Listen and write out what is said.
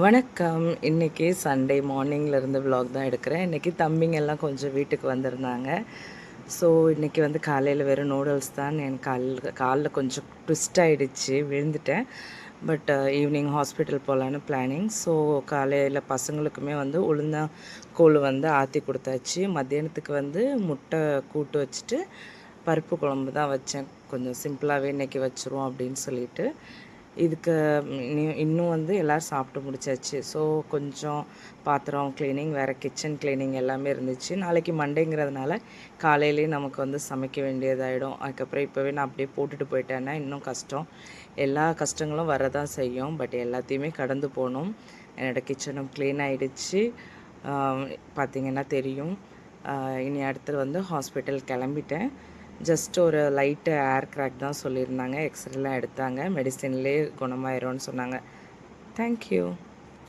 வணக்கம். இன்றைக்கி Sunday மார்னிங்லேருந்து vlog தான் எடுக்கிறேன். இன்றைக்கி தம்பிங்கெல்லாம் கொஞ்சம் வீட்டுக்கு வந்திருந்தாங்க. ஸோ இன்றைக்கி வந்து காலையில் வெறும் நூடுல்ஸ் தான். எனக்கு காலில் கொஞ்சம் ட்விஸ்ட் ஆகிடுச்சு, விழுந்துட்டேன். பட் ஈவினிங் ஹாஸ்பிட்டல் போகலான்னு பிளானிங். ஸோ காலையில் பசங்களுக்குமே வந்து உளுந்தங்கூழ் வந்து ஆற்றி கொடுத்தாச்சு. மத்தியானத்துக்கு வந்து முட்டை கூட்டு வச்சுட்டு பருப்பு குழம்பு தான் வச்சேன். கொஞ்சம் சிம்பிளாகவே இன்றைக்கி வச்சுருவோம் அப்படின்னு சொல்லிட்டு. இதுக்கு இன்னும் வந்து எல்லோரும் சாப்பிட்டு முடிச்சாச்சு. ஸோ கொஞ்சம் பாத்திரம் க்ளீனிங், வேறு கிச்சன் க்ளீனிங் எல்லாமே இருந்துச்சு. நாளைக்கு மண்டேங்கிறதுனால காலையிலேயே நமக்கு வந்து சமைக்க வேண்டியதாகிடும். அதுக்கப்புறம் இப்போவே நான் அப்படியே போட்டுட்டு போயிட்டேன்னா இன்னும் கஷ்டம். எல்லா கஷ்டங்களும் வரதான் செய்யும். பட் எல்லாத்தையுமே கடந்து போகணும். என்னோடய கிச்சனும் க்ளீன் ஆகிடுச்சு. பார்த்திங்கன்னா தெரியும். இனி அடுத்தது வந்து ஹாஸ்பிட்டல் கிளம்பிட்டேன். ஜஸ்ட் ஒரு லைட்டு ஏர் கிராக் தான் சொல்லியிருந்தாங்க. எக்ஸ்ரேலாம் எடுத்தாங்க. மெடிசின்லேயே குணமாயிரும்னு சொன்னாங்க. தேங்க்யூ.